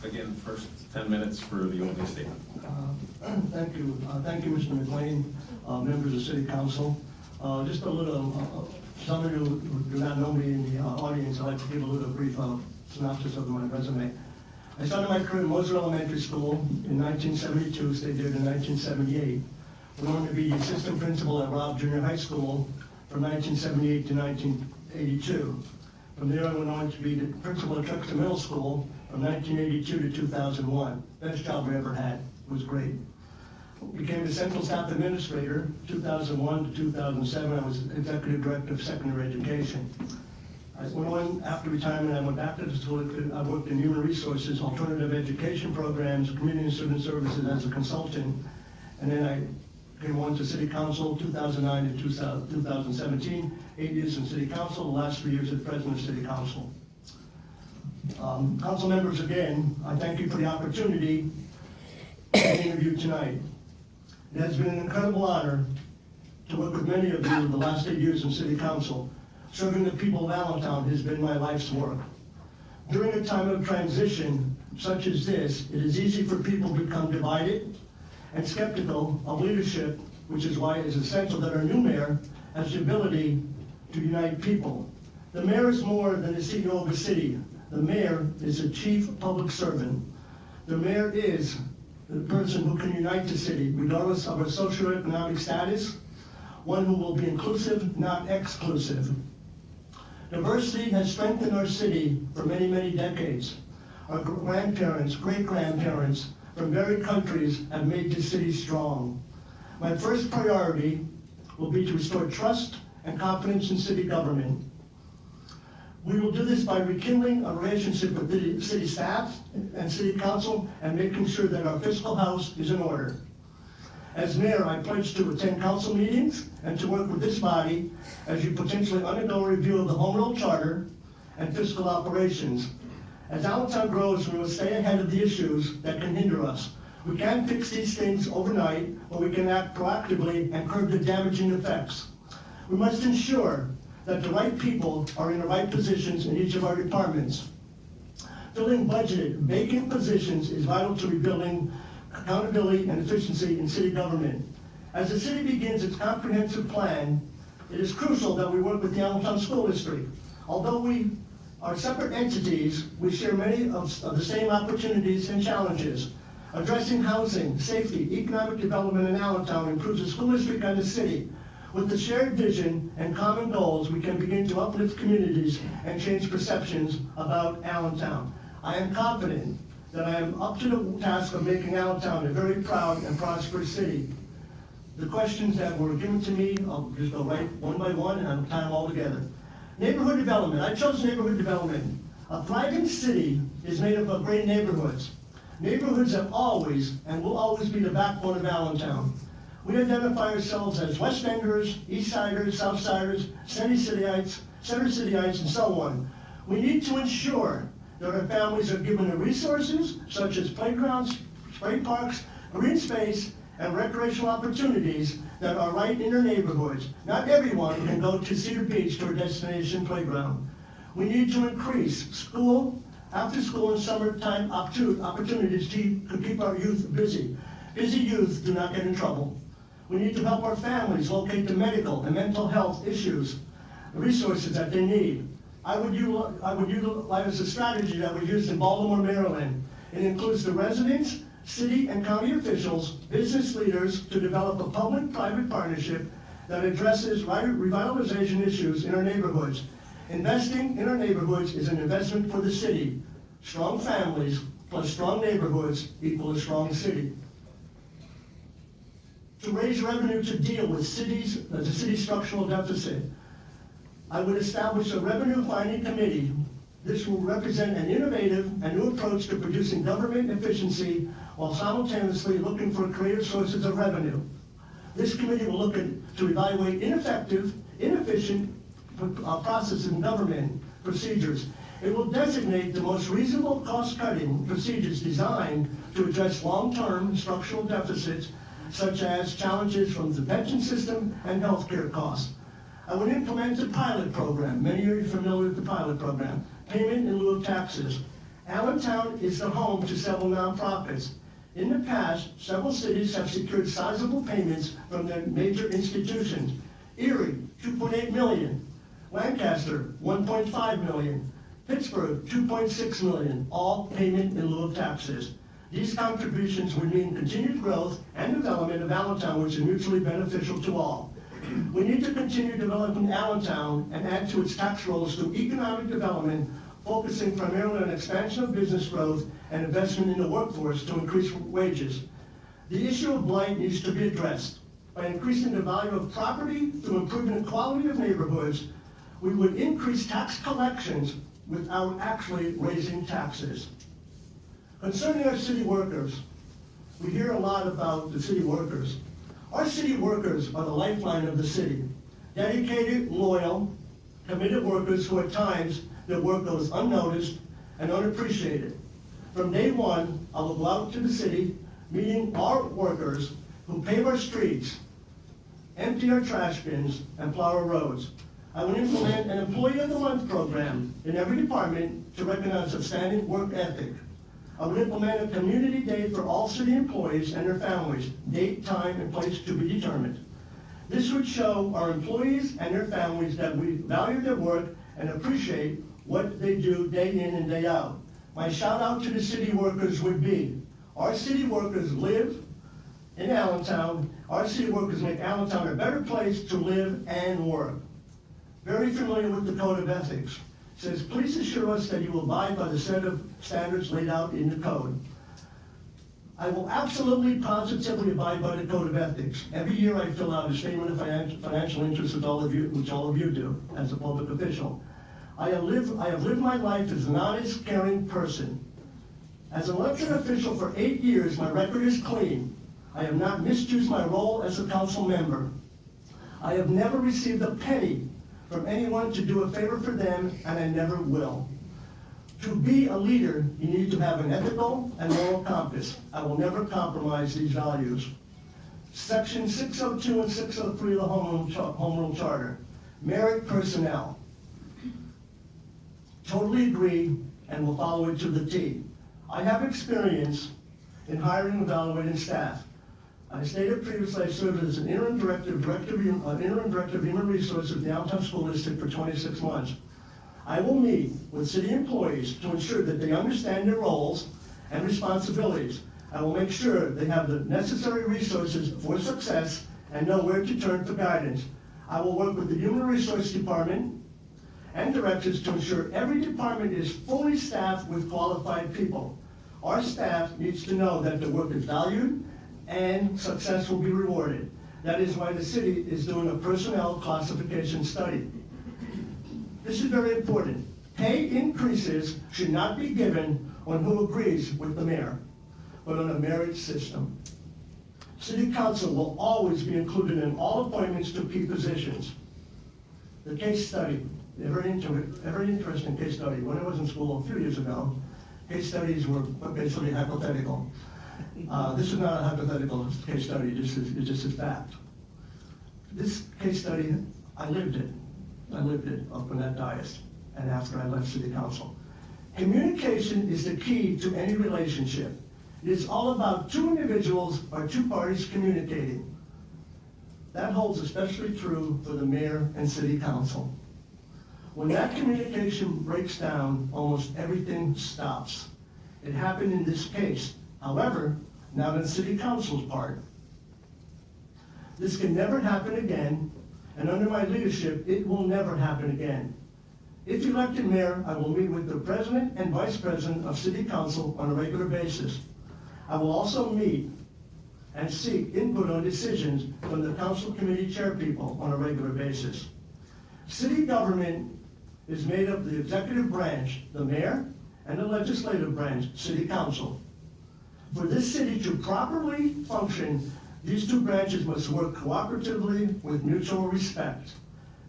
Again, first 10 minutes for the opening statement. Thank you. Thank you, Mr. McLean, members of City Council. Just a little, some of you who do not know me in the audience, I'd like to give a little brief synopsis of my resume. I started my career in Moser Elementary School in 1972, stayed there to 1978. Went on to be the assistant principal at Robb Junior High School from 1978 to 1982. From there, I went on to be the principal at Truxtun Middle School from 1982 to 2001. Best job I ever had. It was great. Became the Central Staff Administrator 2001 to 2007. I was Executive Director of Secondary Education. I went on after retirement. I went back to the school. I worked in human resources, alternative education programs, community and student services as a consultant. And then I came on to City Council 2009 to 2017. 8 years in City Council, the last 3 years as President of City Council. Council members, again, I thank you for the opportunity to interview tonight. It has been an incredible honor to work with many of you the last 8 years in City Council. Serving the people of Allentown has been my life's work. During a time of transition such as this, it is easy for people to become divided and skeptical of leadership, which is why it is essential that our new mayor has the ability to unite people. The mayor is more than the CEO of a city. The mayor is a chief public servant. The mayor is the person who can unite the city, regardless of our socioeconomic status, one who will be inclusive, not exclusive. Diversity has strengthened our city for many, many decades. Our grandparents, great-grandparents from varied countries have made this city strong. My first priority will be to restore trust and confidence in city government. We will do this by rekindling a relationship with the city staff and city council and making sure that our fiscal house is in order. As mayor, I pledge to attend council meetings and to work with this body as you potentially undergo a review of the home rule charter and fiscal operations. As Allentown grows, we will stay ahead of the issues that can hinder us. We can't fix these things overnight, but we can act proactively and curb the damaging effects. We must ensure that the right people are in the right positions in each of our departments. Filling budgeted, vacant positions is vital to rebuilding accountability and efficiency in city government. As the city begins its comprehensive plan, it is crucial that we work with the Allentown School District. Although we are separate entities, we share many of the same opportunities and challenges. Addressing housing, safety, economic development in Allentown improves the school district and the city. With the shared vision and common goals, we can begin to uplift communities and change perceptions about Allentown. I am confident that I am up to the task of making Allentown a very proud and prosperous city. The questions that were given to me, I'll just go right one by one and I'll tie them all together. Neighborhood development. I chose neighborhood development. A thriving city is made up of great neighborhoods. Neighborhoods have always and will always be the backbone of Allentown. We identify ourselves as West Enders, East Siders, South Siders, Center Cityites, and so on. We need to ensure that our families are given the resources, such as playgrounds, spray parks, green space, and recreational opportunities that are right in their neighborhoods. Not everyone can go to Cedar Beach to a destination playground. We need to increase school, after school and summertime opportunities to keep our youth busy. Busy youth do not get in trouble. We need to help our families locate the medical and mental health issues, the resources that they need. I would utilize a strategy that was used in Baltimore, Maryland. It includes the residents, city and county officials, business leaders to develop a public-private partnership that addresses revitalization issues in our neighborhoods. Investing in our neighborhoods is an investment for the city. Strong families plus strong neighborhoods equal a strong city. To raise revenue to deal with the city's structural deficit, I would establish a revenue finding committee. This will represent an innovative and new approach to producing government efficiency while simultaneously looking for creative sources of revenue. This committee will look to evaluate inefficient processes in government procedures It will designate the most reasonable cost-cutting procedures designed to address long-term structural deficits, such as challenges from the pension system and healthcare costs. I would implement a pilot program. Many of you are familiar with the pilot program. Payment in lieu of taxes. Allentown is the home to several nonprofits. In the past, several cities have secured sizable payments from their major institutions. Erie, $2.8 million. Lancaster, $1.5 million. Pittsburgh, $2.6 million, all payment in lieu of taxes. These contributions would mean continued growth and development of Allentown, which is mutually beneficial to all. We need to continue developing Allentown and add to its tax rolls through economic development, focusing primarily on expansion of business growth and investment in the workforce to increase wages. The issue of blight needs to be addressed. By increasing the value of property through improving the quality of neighborhoods, we would increase tax collections without actually raising taxes. Concerning our city workers, we hear a lot about the city workers. Our city workers are the lifeline of the city. Dedicated, loyal, committed workers who at times their work goes unnoticed and unappreciated. From day one, I will go out to the city, meeting our workers who pave our streets, empty our trash bins, and plow our roads. I will implement an Employee of the Month program in every department to recognize outstanding work ethic. I will implement a community day for all city employees and their families, date, time, and place to be determined. This would show our employees and their families that we value their work and appreciate what they do day in and day out. My shout out to the city workers would be, our city workers live in Allentown. Our city workers make Allentown a better place to live and work. Very familiar with the Code of Ethics. It says, please assure us that you will abide by the set of standards laid out in the code. I will absolutely, positively abide by the Code of Ethics. Every year I fill out a statement of financial interest with all of you, which all of you do as a public official. I have lived my life as an honest, caring person. As an elected official for 8 years, my record is clean. I have not misused my role as a council member. I have never received a penny from anyone to do a favor for them, and I never will. To be a leader, you need to have an ethical and moral compass. I will never compromise these values. Section 602 and 603 of the Home Rule Charter. Merit personnel. Totally agree and will follow it to the T. I have experience in hiring and evaluating staff. I stated previously I served as an interim director of Human Resources of the Allentown School District for 26 months. I will meet with city employees to ensure that they understand their roles and responsibilities. I will make sure they have the necessary resources for success and know where to turn for guidance. I will work with the Human Resource Department and directors to ensure every department is fully staffed with qualified people. Our staff needs to know that their work is valued and success will be rewarded. That is why the city is doing a personnel classification study. This is very important. Pay increases should not be given on who agrees with the mayor, but on a merit system. City council will always be included in all appointments to key positions. The case study, a very interesting case study. When I was in school a few years ago, case studies were basically hypothetical. This is not a hypothetical case study, it's just a fact. This case study, I lived it up on that dais and after I left city council. Communication is the key to any relationship. It is all about two individuals or two parties communicating. That holds especially true for the mayor and city council. When that communication breaks down, almost everything stops. It happened in this case. However, not on city council's part. This can never happen again, and under my leadership, it will never happen again. If elected mayor, I will meet with the president and vice president of city council on a regular basis. I will also meet and seek input on decisions from the council committee chairpeople on a regular basis. City government is made up of the executive branch, the mayor, and the legislative branch, city council. For this city to properly function, these two branches must work cooperatively with mutual respect.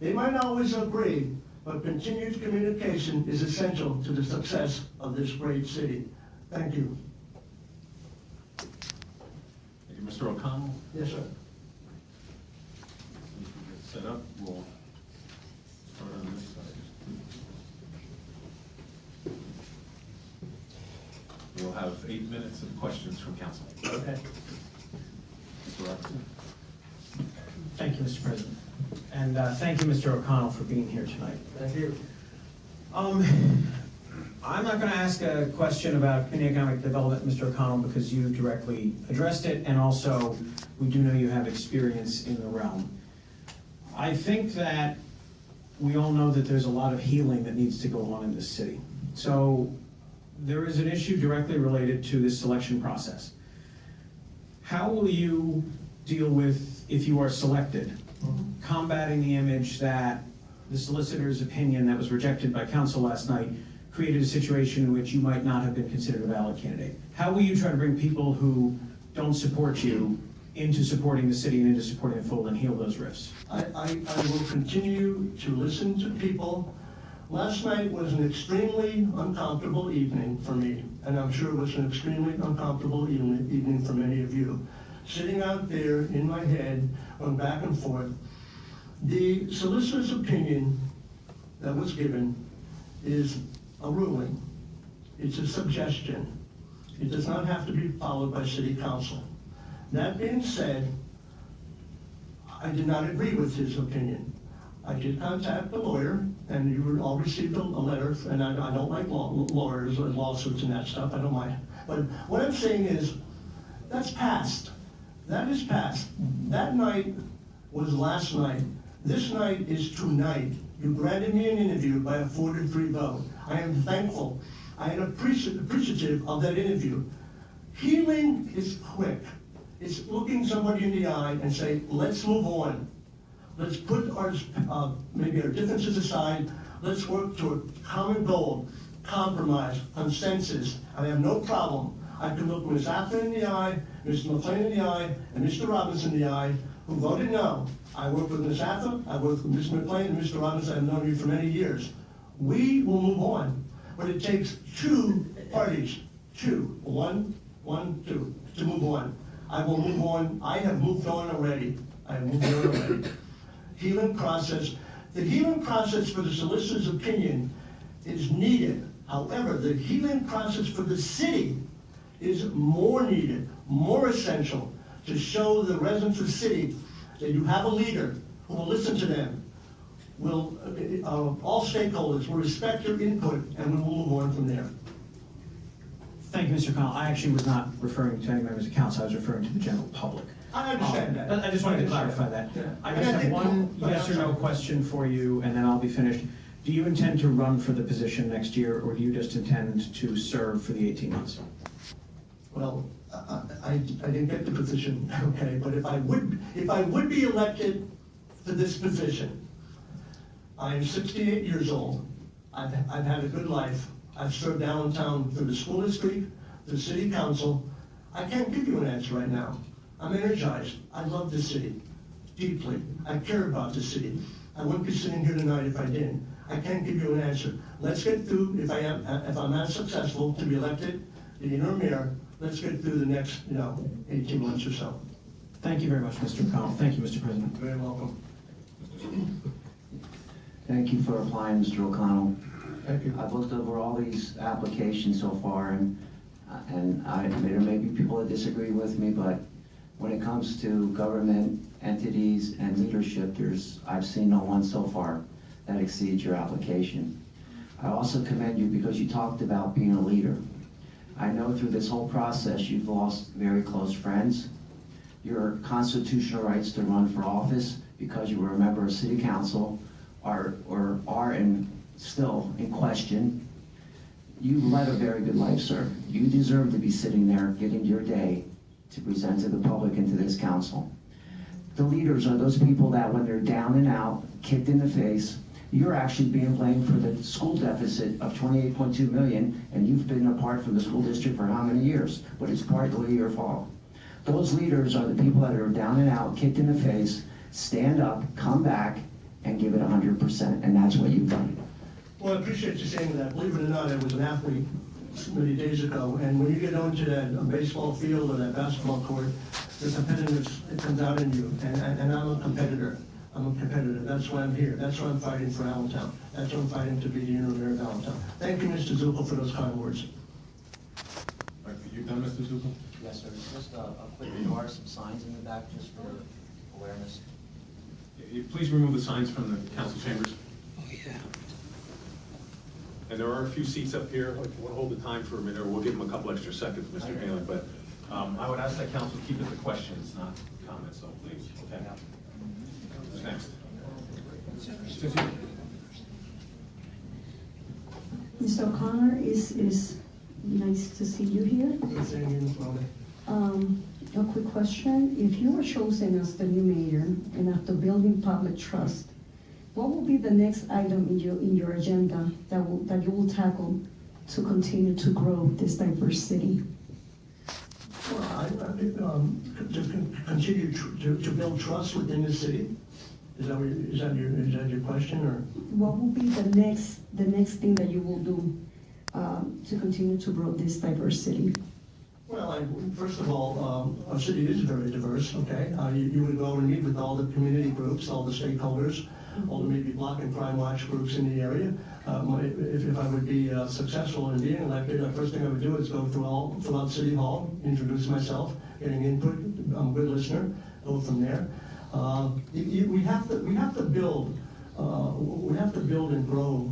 They might not always agree, but continued communication is essential to the success of this great city. Thank you. Thank you, Mr. O'Connell. Yes, sir. If we get set up, we'll start on this side. We'll have 8 minutes of questions from council. Okay. Mr. Robertson. Thank you, Mr. President. And thank you, Mr. O'Connell, for being here tonight. Thank you. I'm not going to ask a question about community economic development, Mr. O'Connell, because you directly addressed it, and also we do know you have experience in the realm. I think that we all know that there's a lot of healing that needs to go on in this city. So there is an issue directly related to this selection process. How will you deal with, if you are selected, combating the image that the solicitor's opinion that was rejected by council last night created a situation in which you might not have been considered a valid candidate? How will you try to bring people who don't support you into supporting the city and into supporting the fold and heal those rifts? I will continue to listen to people. Last night was an extremely uncomfortable evening for me, and I'm sure it was an extremely uncomfortable evening for many of you. Sitting out there in my head, going back and forth, the solicitor's opinion that was given is a ruling. It's a suggestion. It does not have to be followed by city council. That being said, I did not agree with his opinion. I did contact the lawyer, and you all received a letter, and I don't like lawyers or lawsuits and that stuff, I don't mind. But what I'm saying is, that's past. That is past. That night was last night. This night is tonight. You granted me an interview by a 4-3 vote. I am thankful. I am appreciative of that interview. Healing is quick. It's looking somebody in the eye and say, let's move on. Let's put our maybe our differences aside. Let's work toward common goal, compromise, consensus. I have no problem. I can look Ms. Atherton in the eye, Mr. McLean in the eye, and Mr. Robinson in the eye, who voted no. I worked with Ms. Atherton, I worked with Mr. McLean, and Mr. Robinson. I've known you for many years. We will move on, but it takes two parties, two, to move on. I will move on. I have moved on already. I have moved on already. Healing process. The healing process for the solicitor's opinion is needed. However, the healing process for the city is more needed, more essential, to show the residents of the city that you have a leader who will listen to them, will all stakeholders will respect your input, and we will move on from there. Thank you, Mr. O'Connell. I actually was not referring to any members of council. I was referring to the general public. I understand that. But I just wanted to clarify that. Yeah. I just have one yes or no question for you, and then I'll be finished. Do you intend to run for the position next year, or do you just intend to serve for the 18 months? Well, I didn't get the position, okay, but if I would be elected to this position, I am 68 years old. I've had a good life. I've served downtown through the school district, the city council. I can't give you an answer right now. I'm energized. I love this city deeply. I care about this city. I wouldn't be sitting here tonight if I didn't. I can't give you an answer. Let's get through, if I'm not successful to be elected, the interim mayor, let's get through the next, 18 months or so. Thank you very much, Mr. O'Connell. Thank you, Mr. President. You're very welcome. Thank you for applying, Mr. O'Connell. Thank you. I've looked over all these applications so far, and there may be people that disagree with me, but when it comes to government entities and leadership, I've seen no one so far that exceeds your application. I also commend you because you talked about being a leader. I know through this whole process you've lost very close friends. Your constitutional rights to run for office because you were a member of city council are still in question. You led a very good life, sir. You deserve to be sitting there getting your day to present to the public and to this council. The leaders are those people that when they're down and out, kicked in the face, you're actually being blamed for the school deficit of $28.2 million, and you've been apart from the school district for how many years? But it's partly your fault. Those leaders are the people that are down and out, kicked in the face, stand up, come back, and give it 100%, and that's what you've done. Well, I appreciate you saying that. Believe it or not, I was an athlete many days ago, and when you get onto that baseball field or that basketball court, the competitiveness, it comes out in you, and I'm a competitor. I'm a competitor. That's why I'm here. That's why I'm fighting for Allentown. That's why I'm fighting to be the unit mayor of Allentown. Thank you, Mr. Zucco, for those kind words. Are you done, Mr. Zuko? Yes, sir. Just a quick remark, some signs in the back just for awareness. Please remove the signs from the council chambers. Oh, yeah. And there are a few seats up here. If you want to hold the time for a minute, or we'll give them a couple extra seconds, Mr. Haley. But I would ask that council keep it to questions, not comments, so please. Okay. Who's next? Mr. O'Connor, is nice to see you here. Good seeing you, Ms. Mahoney. A quick question. If you were chosen as the new mayor and after building public trust, what will be the next item in your agenda that you will tackle to continue to grow this diverse city? Well, to continue to build trust within the city. Is that your question, or? What will be the next thing that you will do to continue to grow this diverse city? Well, first of all, our city is very diverse, okay? You would go and meet with all the community groups, all the stakeholders, all the maybe block and crime watch groups in the area. If I would be successful in being elected, the first thing I would do is go throughout City Hall, introduce myself, getting input. I'm a good listener, go from there. We have to build and grow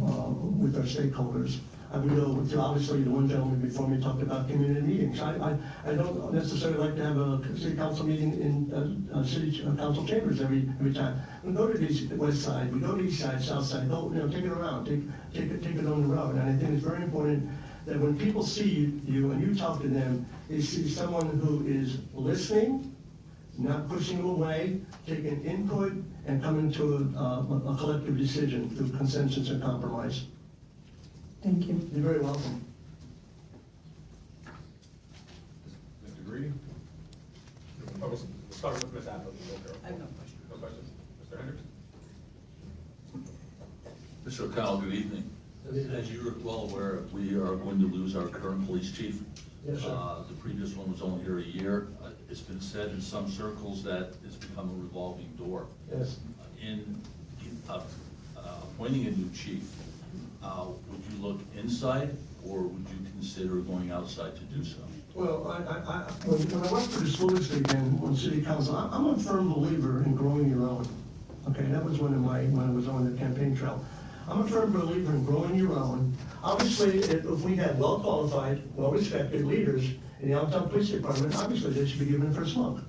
with our stakeholders. I would go with, obviously, the one gentleman before me talked about community meetings. I don't necessarily like to have a city council meeting in city council chambers every time. We go to the west side, we go to east side, south side, go, take it around, take it on the road. And I think it's very important that when people see you and you talk to them, they see someone who is listening, not pushing them away, taking input, and coming to a collective decision through consensus and compromise. Thank you. You're very welcome. Mr. Greedy? Oh, we'll start with Ms. Adler. I have no question. No questions? Mr. Hendricks? Mr. O'Connell, good evening. As you're well aware, we are going to lose our current police chief. Yes, sir. The previous one was only here a year. It's been said in some circles that it's become a revolving door. Yes. In appointing a new chief, would you look inside or would you consider going outside to do so? Well, when I worked for the school district and on city council, I'm a firm believer in growing your own. Okay, that was when I was on the campaign trail. I'm a firm believer in growing your own. Obviously, if we had well-qualified, well-respected leaders in the Allentown Police Department, obviously they should be given first look.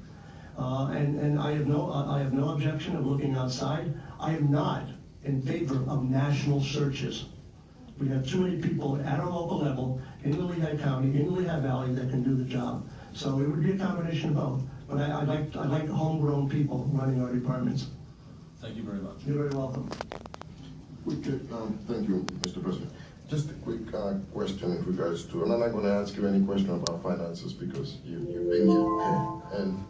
And I have no objection of looking outside. I am not in favor of national searches. We have too many people at our local level, in the Lehigh County, in the Lehigh Valley, that can do the job. So it would be a combination of both. But I'd like homegrown people running our departments. Thank you very much. You're very welcome. Thank you, Mr. President. Just a quick question in regards to, and I'm not going to ask you any question about finances because you've been here. And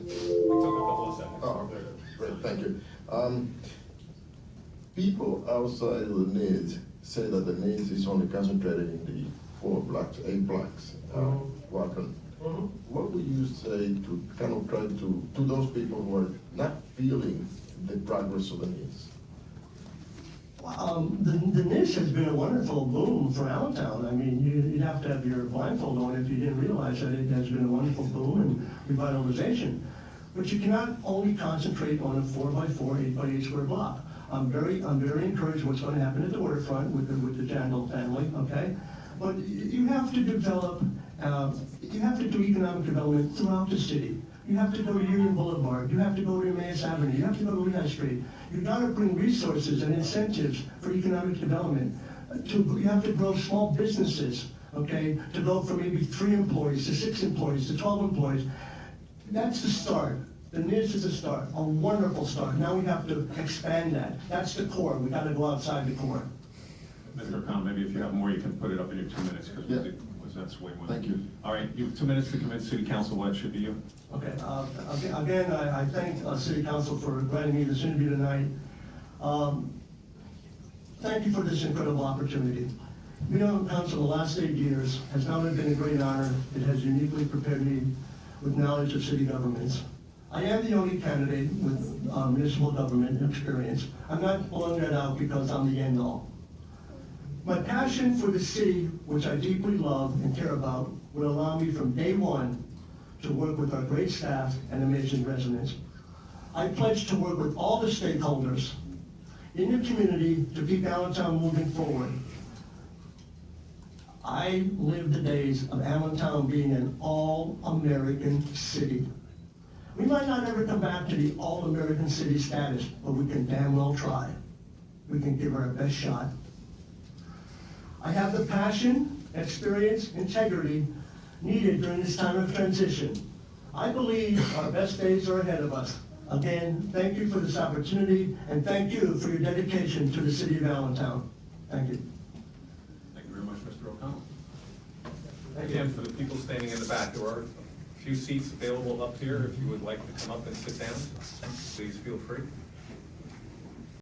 We took a couple of seconds. oh, okay, great, thank you. People outside of the needs say that the needs is only concentrated in the 8 blocks, Welcome. What would you say to kind of try to those people who are not feeling the progress of the needs? The niche has been a wonderful boom for Allentown. I mean, you'd have to have your blindfold on if you didn't realize that it has been a wonderful boom and revitalization. But you cannot only concentrate on a 4x4, 8x8 square block. I'm very encouraged what's going to happen at the waterfront with the Jandal family, okay? But you have to develop, you have to do economic development throughout the city. You have to go to Union Boulevard. You have to go to Emmaus Avenue. You have to go to Lehigh Street. You've got to bring resources and incentives for economic development. You have to grow small businesses, okay, to go from maybe 3 employees to 6 employees to 12 employees. That's the start. The NIS is a start, a wonderful start. Now we have to expand that. That's the core. We got to go outside the core. Mr. O'Connell, maybe if you have more, you can put it up in your 2 minutes, because Yeah. that's way more. Thank you. All right, you have 2 minutes to convince City Council why it should be you. Okay, again, I thank City Council for inviting me to this interview tonight. Thank you for this incredible opportunity. Being on council the last 8 years has not only been a great honor, it has uniquely prepared me with knowledge of city governments. I am the only candidate with municipal government experience. I'm not blowing that out because I'm the end all. My passion for the city, which I deeply love and care about, will allow me from day one to work with our great staff and amazing residents. I pledge to work with all the stakeholders in the community to keep Allentown moving forward. I live the days of Allentown being an all-American city. We might not ever come back to the all-American city status, but we can damn well try. We can give our best shot. I have the passion, experience, integrity needed during this time of transition. I believe our best days are ahead of us. Again, thank you for this opportunity, and thank you for your dedication to the city of Allentown. Thank you. Thank you very much, Mr. O'Connell. Again, for the people standing in the back, there are a few seats available up here. If you would like to come up and sit down, please feel free.